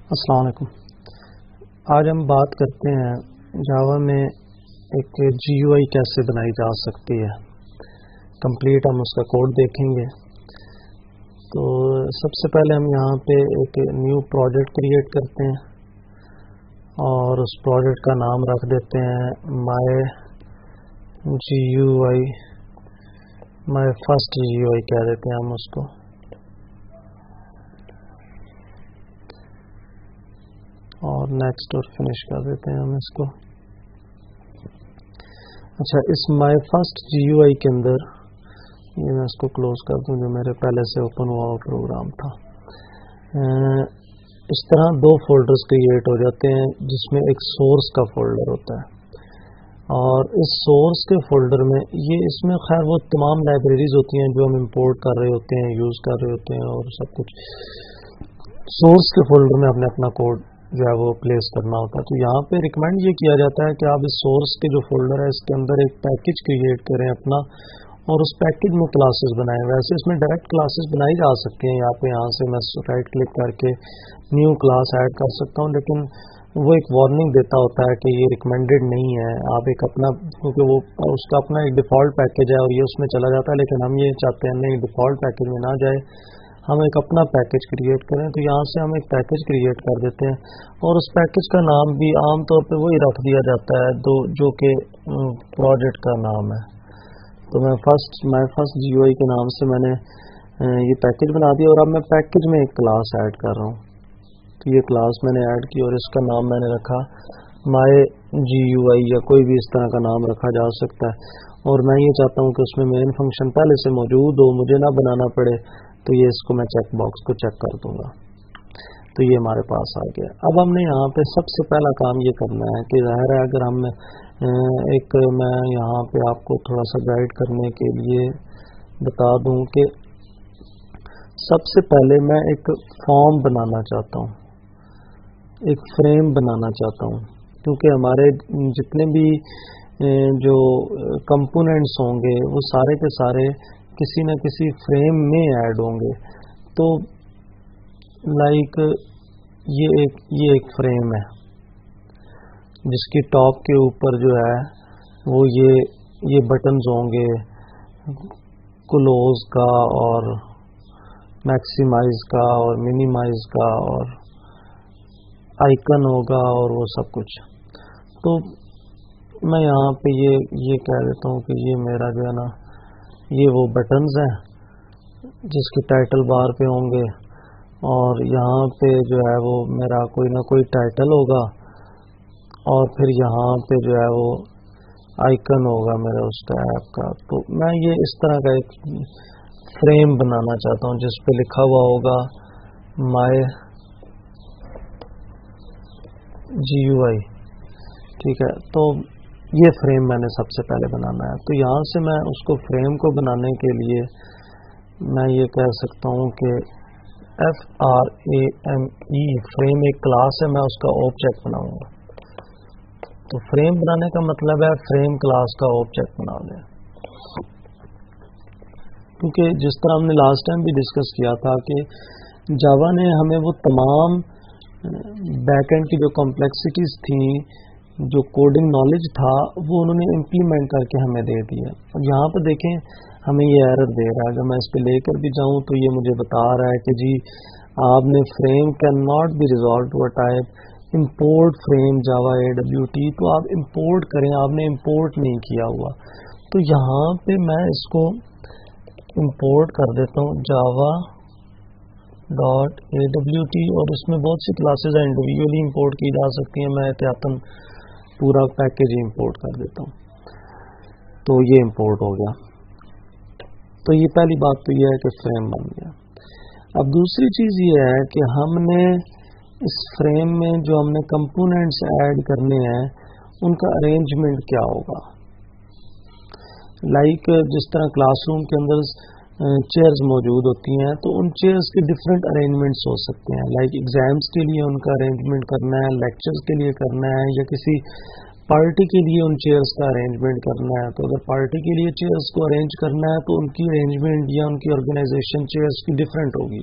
السلام علیکم۔ آج ہم بات کرتے ہیں جاوا میں ایک جی یو آئی کیسے بنائی جا سکتی ہے۔ کمپلیٹ ہم اس کا کوڈ دیکھیں گے۔ تو سب سے پہلے ہم یہاں پہ ایک نیو پروجیکٹ کریٹ کرتے ہیں اور اس پروجیکٹ کا نام رکھ دیتے ہیں my G U I, my first G U I کہہ دیتے ہیں ہم اس کو۔ اور نیکسٹ اور فنش کر دیتے ہیں ہم اس کو۔ اچھا، اس مائی فرسٹ جی یو آئی کے اندر یہ میں اس کو کلوز کر دوں جو میرے پہلے سے اوپن ہوا ہوا پروگرام تھا۔ اس طرح دو فولڈرز کریٹ ہو جاتے ہیں جس میں ایک سورس کا فولڈر ہوتا ہے اور اس سورس کے فولڈر میں یہ اس میں خیر وہ تمام لائبریریز ہوتی ہیں جو ہم امپورٹ کر رہے ہوتے ہیں، یوز کر رہے ہوتے ہیں اور سب کچھ سورس کے فولڈر میں اپنے اپنا کوڈ جو ہے وہ پلیس کرنا ہوتا ہے۔ تو یہاں پہ ریکمینڈ یہ کیا جاتا ہے کہ آپ اس سورس کے جو فولڈر ہے اس کے اندر ایک پیکج کریٹ کریں اپنا اور اس پیکج میں کلاسز بنائیں۔ ویسے اس میں ڈائریکٹ کلاسز بنائی جا سکتی ہیں، یہاں سے میں رائٹ کلک کر کے نیو کلاس ایڈ کر سکتا ہوں، لیکن وہ ایک وارننگ دیتا ہوتا ہے کہ یہ ریکمینڈیڈ نہیں ہے۔ آپ ایک اپنا، کیونکہ وہ اس کا اپنا ایک ڈیفالٹ پیکج ہے اور یہ اس میں چلا جاتا ہے، لیکن ہم یہ چاہتے ہیں نہیں، ڈیفالٹ پیکج میں نہ جائے، ہم ایک اپنا پیکج کریٹ کریں۔ تو یہاں سے ہم ایک پیکج کریٹ کر دیتے ہیں اور اس پیکج کا نام بھی عام طور پہ وہی رکھ دیا جاتا ہے جو کہ پروجیکٹ کا نام ہے۔ تو مائی فرسٹ جی او آئی کے نام سے میں نے یہ پیکج بنا دیا اور اب میں پیکج میں ایک کلاس ایڈ کر رہا ہوں۔ تو یہ کلاس میں نے ایڈ کی اور اس کا نام میں نے رکھا مائی جی یو آئی، یا کوئی بھی اس طرح کا نام رکھا جا سکتا ہے۔ اور میں یہ چاہتا ہوں کہ اس میں مین فنکشن پہلے سے موجود ہو، مجھے نہ بنانا پڑے، تو یہ اس کو میں چیک باکس کو چیک کر دوں گا۔ تو یہ ہمارے پاس آ گیا۔ اب ہم نے یہاں پہ سب سے پہلا کام یہ کرنا ہے کہ ظاہر ہے اگر ہم میں یہاں پہ آپ کو تھوڑا سا گائیڈ کرنے کے لیے بتا دوں کہ سب سے پہلے میں ایک فارم بنانا چاہتا ہوں، ایک فریم بنانا چاہتا ہوں، کیونکہ ہمارے جتنے بھی جو کمپوننٹس ہوں گے وہ سارے کے سارے کسی نہ کسی فریم میں ایڈ ہوں گے۔ تو لائک یہ ایک فریم ہے جس کی ٹاپ کے اوپر جو ہے وہ یہ بٹنز ہوں گے، کلوز کا اور میکسیمائز کا اور منیمائز کا اور آئیکن ہوگا اور وہ سب کچھ۔ تو میں یہاں پہ یہ کہہ دیتا ہوں کہ یہ میرا جو ہے نا یہ وہ بٹنز ہیں جس کے ٹائٹل بار پہ ہوں گے، اور یہاں پہ جو ہے وہ میرا کوئی نہ کوئی ٹائٹل ہوگا اور پھر یہاں پہ جو ہے وہ آئیکن ہوگا میرا اس کا ایپ کا۔ تو میں یہ اس طرح کا ایک فریم بنانا چاہتا ہوں جس پہ لکھا ہوا ہوگا مائی جی یو آئی، ٹھیک ہے۔ تو یہ فریم میں نے سب سے پہلے بنانا ہے۔ تو یہاں سے میں اس کو فریم کو بنانے کے لیے میں یہ کہہ سکتا ہوں کہ FRAME، فریم ایک کلاس ہے، میں اس کا آبجیکٹ بناؤں گا۔ تو فریم بنانے کا مطلب ہے فریم کلاس کا آبجیکٹ بنا لیں، کیونکہ جس طرح ہم نے لاسٹ ٹائم بھی ڈسکس کیا تھا کہ جاوا نے ہمیں وہ تمام بیک اینڈ کی جو کمپلیکسٹیز تھیں، جو کوڈنگ نالج تھا، وہ انہوں نے امپلیمنٹ کر کے ہمیں دے دیا۔ اور یہاں پہ دیکھیں ہمیں یہ ایرر دے رہا ہے، اگر میں اس پہ لے کر بھی جاؤں تو یہ مجھے بتا رہا ہے کہ جی آپ نے frame cannot be resolve to a type import frame Java AWT، تو آپ امپورٹ کریں، آپ نے امپورٹ نہیں کیا ہوا۔ تو یہاں پہ میں اس کو امپورٹ کر دیتا ہوں جاوا ڈاٹ AWT، اور اس میں بہت سی کلاسز ہیں، انڈیویجولی امپورٹ کی جا سکتی ہیں، میں احتیاطاً پورا پیکج ہی امپورٹ کر دیتا ہوں۔ تو یہ امپورٹ ہو گیا۔ تو یہ پہلی بات تو یہ ہے کہ فریم بن گیا۔ اب دوسری چیز یہ ہے کہ ہم نے اس فریم میں جو ہم نے کمپوننٹس ایڈ کرنے ہیں ان کا ارینجمنٹ کیا ہوگا۔ لائک جس طرح کلاس روم کے اندر چیئرز موجود ہوتی ہیں تو ان چیئرز کے ڈفرینٹ ارینجمنٹس ہو سکتے ہیں، لائک ایگزامس کے لیے ان کا ارینجمنٹ کرنا ہے، لیکچرز کے لیے کرنا ہے، یا کسی پارٹی کے لیے ان چیئرز کا ارینجمنٹ کرنا ہے۔ تو اگر پارٹی کے لیے چیئرز کو ارینج کرنا ہے تو ان کی ارینجمنٹ یا ان کی آرگنائزیشن چیئرز کی ڈفرینٹ ہوگی،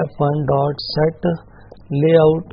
f1.set layout।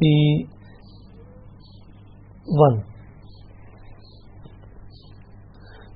B1।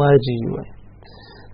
MyGUI,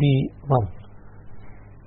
B1।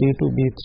B2, B3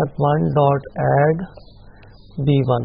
f1.add B1।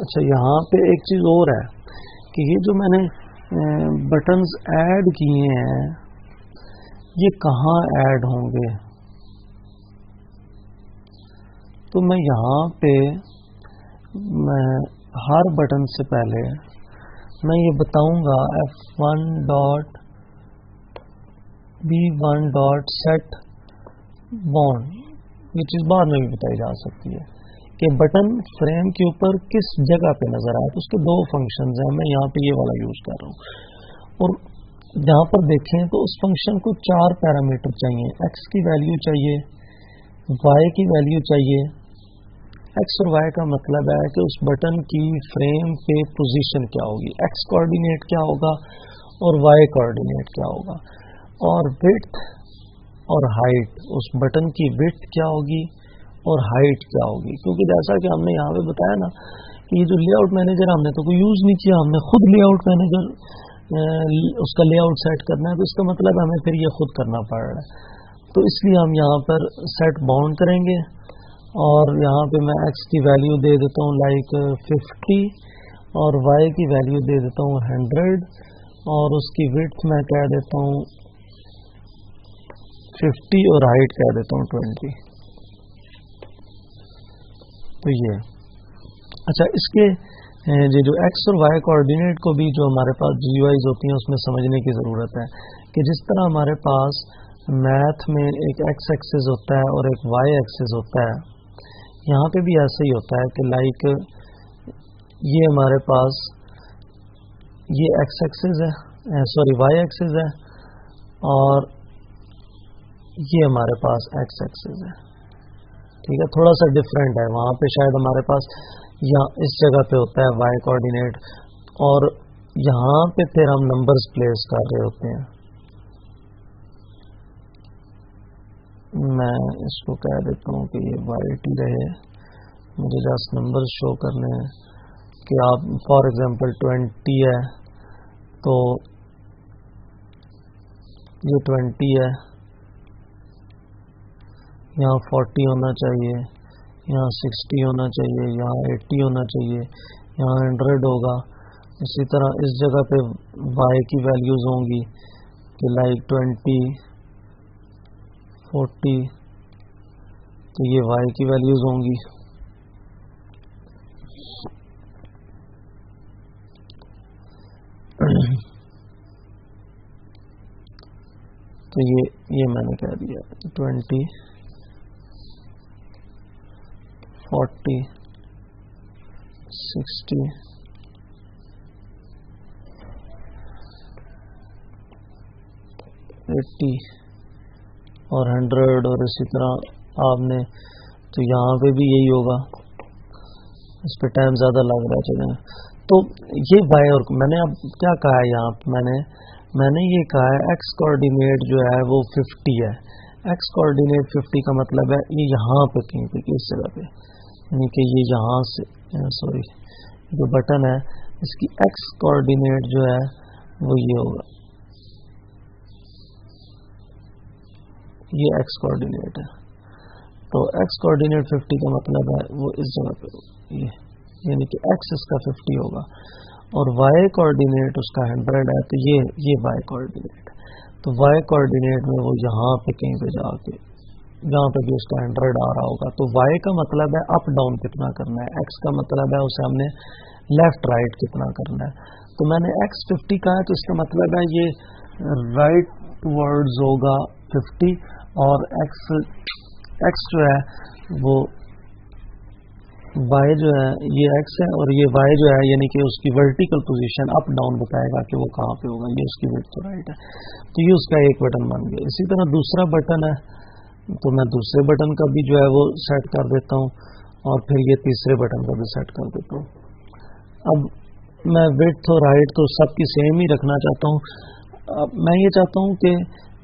اچھا یہاں پہ ایک چیز اور ہے کہ یہ جو میں نے بٹنز ایڈ کیے ہیں یہ کہاں ایڈ ہوں گے. تو میں یہاں پہ میں ہر بٹن سے پہلے میں یہ بتاؤں گا F1 dot B1 dot set bond. یہ چیز بعد میں بھی بتائی جا سکتی ہے کہ بٹن فریم کے اوپر کس جگہ پہ نظر آئے. تو اس کے دو فنکشنز ہیں, میں یہاں پہ یہ والا یوز کر رہا ہوں. اور یہاں پر دیکھیں تو اس فنکشن کو 4 پیرامیٹر چاہیے. ایکس کی ویلیو چاہیے, وائی کی ویلیو چاہیے. ایکس اور وائی کا مطلب ہے کہ اس بٹن کی فریم پہ پوزیشن کیا ہوگی, ایکس کوآرڈینیٹ کیا ہوگا اور وائی کوآرڈینیٹ کیا ہوگا. اور وڈتھ اور ہائٹ, اس بٹن کی وڈتھ کیا ہوگی اور ہائٹ کیا ہوگی. کیونکہ جیسا کہ ہم نے یہاں پہ بتایا نا کہ یہ جو لے آؤٹ مینیجر ہم نے تو کوئی یوز نہیں کیا, ہم نے خود لے آؤٹ مینیجر اس کا لے آؤٹ سیٹ کرنا ہے. تو اس کا مطلب ہمیں پھر یہ خود کرنا پڑ رہا ہے. تو اس لیے ہم یہاں پر سیٹ باؤنڈ کریں گے اور یہاں پہ میں ایکس کی ویلیو دے دیتا ہوں لائک 50 اور وائی کی ویلیو دے دیتا ہوں 100 اور اس کی وڈتھ میں کہہ دیتا ہوں 50 اور ہائٹ کہہ دیتا ہوں 20. تو یہ اچھا اس کے جو ایکس اور وائی کوآرڈینیٹ کو بھی جو ہمارے پاس جی یو آئیز ہوتی ہیں اس میں سمجھنے کی ضرورت ہے کہ جس طرح ہمارے پاس میتھ میں ایک ایکس ایکسس ہوتا ہے اور ایک وائی ایکسس ہوتا ہے, یہاں پہ بھی ایسا ہی ہوتا ہے کہ لائک یہ ہمارے پاس یہ ایکس ایکسس ہے, سوری وائی ایکسس ہے اور یہ ہمارے پاس ایکس ایکسس ہے. ٹھیک ہے, تھوڑا سا ڈفرینٹ ہے. وہاں پہ شاید ہمارے پاس یا اس جگہ پہ ہوتا ہے وائی کوآرڈینیٹ اور یہاں پہ پھر ہم نمبرز پلیس کر رہے ہوتے ہیں. میں اس کو کہہ دیتا ہوں کہ یہ وائی ٹی رہے, مجھے جسٹ نمبر شو کرنے ہیں کہ آپ فار ایگزامپل 20 ہے تو یہ 20 ہے, یہاں 40 ہونا چاہیے, یہاں 60 ہونا چاہیے, یہاں 80 ہونا چاہیے, یہاں 100 ہوگا. اسی طرح اس جگہ پہ وائی کی ویلیوز ہوں گی کہ لائک 20 40, تو یہ وائی کی ویلیوز ہوں گی. تو یہ میں نے کہہ دیا 20 40 60 80 اور 100 اور اسی طرح آپ نے, تو یہاں پہ بھی یہی ہوگا. اس پہ ٹائم زیادہ لگ رہا ہے چلیں. تو یہ وائی اور میں نے اب کیا کہا ہے یہاں میں نے یہ کہا ہے ایکس کوآرڈینیٹ جو ہے وہ 50 ہے. ایکس کوآرڈینیٹ 50 کا مطلب ہے یہ یہاں پہ کہیں پہ اس جگہ پہ, یعنی کہ یہ یہاں سے سوری جو بٹن ہے اس کی ایکس کوآرڈینیٹ جو ہے وہ یہ ہوگا, یہ ایکس کوآرڈینیٹ ہے. تو ایکس کوآرڈینیٹ 50 کا مطلب ہے وہ اس جگہ پہ یہ, یعنی کہ ایکس اس کا 50 ہوگا اور وائی کوآرڈینیٹ اس کا 100 ہے. تو یہ وائی کوآرڈینیٹ, تو وائی کوآرڈینیٹ میں وہ یہاں پہ کہیں پہ جا کے جہاں پہ بھی اس کا 100 آ رہا ہوگا. تو وائی کا مطلب ہے اپ ڈاؤن کتنا کرنا ہے, ایکس کا مطلب ہے اسے ہم نے لیفٹ رائٹ کتنا کرنا ہے. تو میں نے ایکس 50 کہا ہے تو اس کا مطلب ہے یہ رائٹ ورڈز ہوگا 50 اور ایکس جو ہے وہ وائی جو ہے یہ ایکس ہے اور یہ وائی جو ہے یعنی کہ اس کی ورٹیکل پوزیشن اپ ڈاؤن بتائے گا کہ وہ کہاں پہ ہوگا. یہ اس کی وڈتھ تو رائٹ ہے, تو یہ اس کا ایک بٹن بن گیا. اسی طرح دوسرا بٹن ہے تو میں دوسرے بٹن کا بھی جو ہے وہ سیٹ کر دیتا ہوں اور پھر یہ تیسرے بٹن کا بھی سیٹ کر دیتا ہوں. اب میں وڈتھ اور ہائٹ تو سب کی سیم ہی رکھنا چاہتا ہوں. اب میں یہ چاہتا ہوں کہ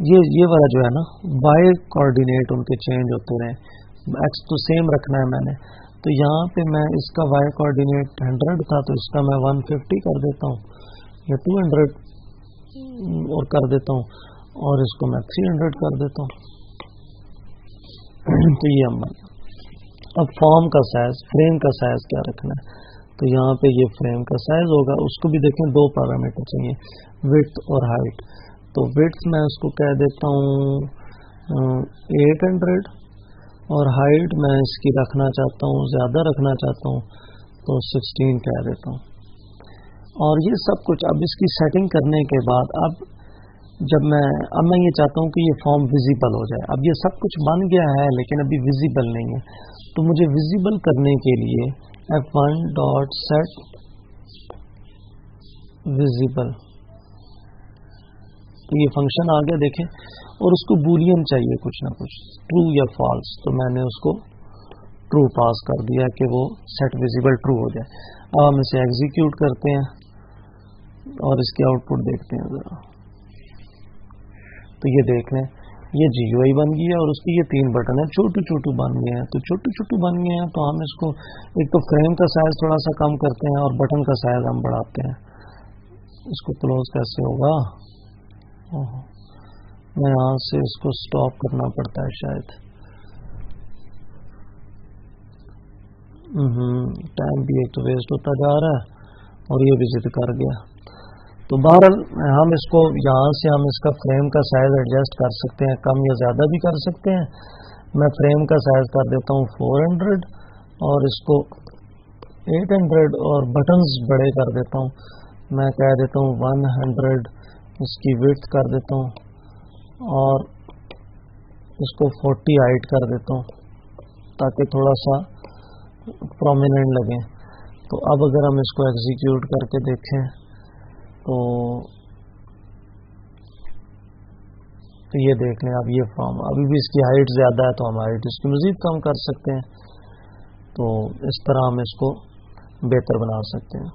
یہ والا جو ہے نا وائی کوآرڈینیٹ ان کے چینج ہوتے رہیں, ایکس تو سیم رکھنا ہے میں نے. تو یہاں پہ میں اس کا وائی کوآرڈینیٹ 100 تھا تو اس کا میں 150 کر دیتا ہوں یا 200 اور کر دیتا ہوں اور اس کو میں 300 کر دیتا ہوں. تو یہ ہم اب فارم کا سائز, فریم کا سائز کیا رکھنا ہے. تو یہاں پہ یہ فریم کا سائز ہوگا. اس کو بھی دیکھیں دو پیرامیٹر چاہیے, وڈتھ اور ہائٹ. تو وڈتھ میں اس کو کہہ دیتا ہوں 800 اور ہائٹ میں اس کی رکھنا چاہتا ہوں, زیادہ رکھنا چاہتا ہوں تو 16 کہہ دیتا ہوں. اور یہ سب کچھ اب اس کی سیٹنگ کرنے کے بعد اب میں یہ چاہتا ہوں کہ یہ فارم ویزیبل ہو جائے. اب یہ سب کچھ بن گیا ہے لیکن ابھی ویزیبل نہیں ہے, تو مجھے ویزیبل کرنے کے لیے F1 ڈاٹ سیٹ ویزیبل, تو یہ فنکشن آ گیا دیکھیں, اور اس کو بولین چاہیے کچھ نہ کچھ, ٹرو یا فالس. تو میں نے اس کو ٹرو پاس کر دیا کہ وہ سیٹ ویزیبل ٹرو ہو جائے. اب ہم اسے ایگزیکیوٹ کرتے ہیں اور اس کی آؤٹ پٹ دیکھتے ہیں ذرا. تو یہ دیکھ لیں یہ جی یو آئی بن گئی ہے اور اس کی یہ 3 بٹن ہیں, چھوٹو بن گئے ہیں. تو چھوٹو بن گئے ہیں تو ہم اس کو ایک تو فریم کا سائز تھوڑا سا کم کرتے ہیں اور بٹن کا سائز ہم بڑھاتے ہیں. اس کو کلوز کیسے ہوگا, میں یہاں سے اس کو سٹاپ کرنا پڑتا ہے شاید. ٹائم بھی ایک تو ویسٹ ہوتا جا رہا ہے اور یہ بھی ضد کر گیا. تو بہرحال ہم اس کو یہاں سے ہم اس کا فریم کا سائز ایڈجسٹ کر سکتے ہیں, کم یا زیادہ بھی کر سکتے ہیں. میں فریم کا سائز کر دیتا ہوں 400 اور اس کو 800 اور بٹنز بڑے کر دیتا ہوں. میں کہہ دیتا ہوں 100, اس کی وڈتھ کر دیتا ہوں اور اس کو 40 ہائٹ کر دیتا ہوں تاکہ تھوڑا سا پرومیننٹ لگے. تو اب اگر ہم اس کو ایگزیکیوٹ کر کے دیکھیں تو یہ دیکھ لیں اب یہ فارم, ابھی بھی اس کی ہائٹ زیادہ ہے تو ہم ہائٹ اس کی مزید کم کر سکتے ہیں. تو اس طرح ہم اس کو بہتر بنا سکتے ہیں.